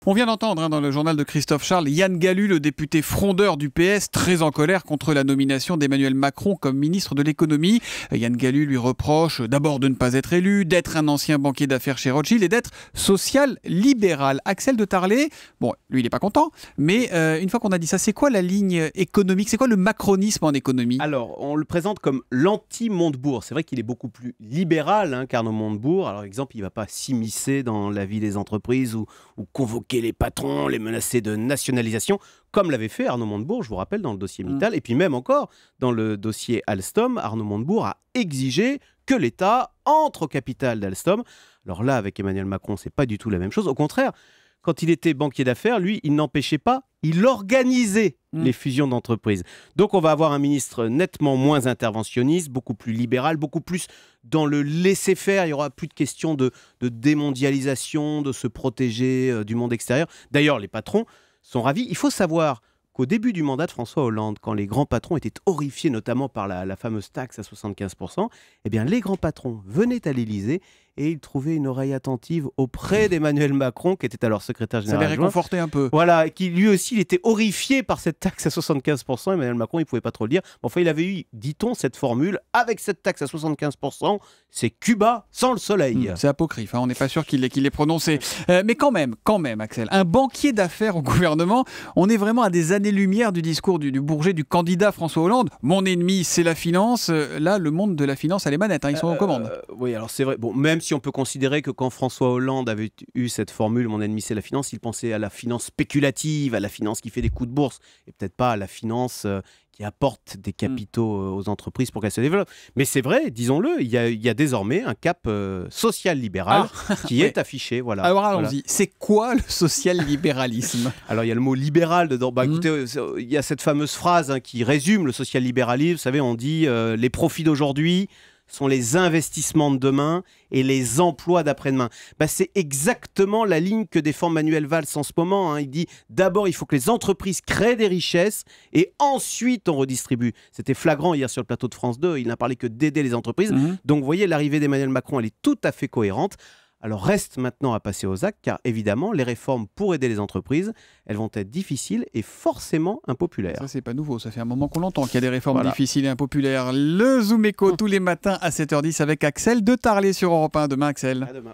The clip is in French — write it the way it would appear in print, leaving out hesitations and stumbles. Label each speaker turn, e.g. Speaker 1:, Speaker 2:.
Speaker 1: On vient d'entendre dans le journal de Christophe Charles, Yann Gallut, le député frondeur du PS, très en colère contre la nomination d'Emmanuel Macron comme ministre de l'économie. Yann Gallut lui reproche d'abord de ne pas être élu, d'être un ancien banquier d'affaires chez Rothschild et d'être social-libéral. Axel de Tarlé, bon, lui il n'est pas content, mais une fois qu'on a dit ça, c'est quoi la ligne économique? C'est quoi le macronisme en économie?
Speaker 2: Alors, on le présente comme l'anti-Montebourg. C'est vrai qu'il est beaucoup plus libéral qu'Arnaud Montebourg. Alors, exemple, il ne va pas s'immiscer dans la vie des entreprises ou convoquer les patrons, les menacer de nationalisation, comme l'avait fait Arnaud Montebourg, je vous rappelle, dans le dossier Mittal. Et puis même encore, dans le dossier Alstom, Arnaud Montebourg a exigé que l'État entre au capital d'Alstom. Alors là, avec Emmanuel Macron, c'est pas du tout la même chose. Au contraire, quand il était banquier d'affaires, lui, il n'empêchait pas, il organisait les fusions d'entreprises. Donc on va avoir un ministre nettement moins interventionniste, beaucoup plus libéral, beaucoup plus dans le laisser-faire. Il n'y aura plus de question de démondialisation, de se protéger du monde extérieur. D'ailleurs, les patrons sont ravis. Il faut savoir qu'au début du mandat de François Hollande, quand les grands patrons étaient horrifiés notamment par la fameuse taxe à 75%, eh bien les grands patrons venaient à l'Élysée et ils trouvaient une oreille attentive auprès d'Emmanuel Macron, qui était alors secrétaire général.
Speaker 1: Ça les réconfortait un peu.
Speaker 2: Voilà, qui lui aussi, il était horrifié par cette taxe à 75%. Emmanuel Macron, il ne pouvait pas trop le dire. Enfin, il avait eu, dit-on, cette formule, avec cette taxe à 75%, c'est Cuba sans le soleil.
Speaker 1: C'est apocryphe, on n'est pas sûr qu'il l'ait prononcé. Mais quand même, Axel, un banquier d'affaires au gouvernement, on est vraiment à des années-lumière du discours du Bourget, du candidat François Hollande. Mon ennemi, c'est la finance. Là, le monde de la finance a les manettes, ils sont aux commandes.
Speaker 2: Oui, alors c'est vrai. Bon, même si on peut considérer que quand François Hollande avait eu cette formule, mon ennemi c'est la finance, il pensait à la finance spéculative, à la finance qui fait des coups de bourse, et peut-être pas à la finance qui apporte des capitaux aux entreprises pour qu'elles se développent. Mais c'est vrai, disons-le, il y a désormais un cap social-libéral qui est affiché. Voilà.
Speaker 1: Alors allons-y, c'est quoi le social-libéralisme?
Speaker 2: Alors il y a le mot libéral dedans. Écoutez, il y a cette fameuse phrase qui résume le social-libéralisme. Vous savez, on dit les profits d'aujourd'hui sont les investissements de demain et les emplois d'après-demain. C'est exactement la ligne que défend Manuel Valls en ce moment. Il dit d'abord il faut que les entreprises créent des richesses et ensuite on redistribue. C'était flagrant hier sur le plateau de France 2, il n'a parlé que d'aider les entreprises. Donc vous voyez, l'arrivée d'Emmanuel Macron, elle est tout à fait cohérente. Alors reste maintenant à passer aux actes, car évidemment, les réformes pour aider les entreprises, elles vont être difficiles et forcément impopulaires.
Speaker 1: Ça, c'est pas nouveau, ça fait un moment qu'on l'entend qu'il y a des réformes difficiles et impopulaires. Le Zoom Éco tous les matins à 7h10 avec Axel de Tarlé sur Europe 1. Demain, Axel.
Speaker 2: À demain.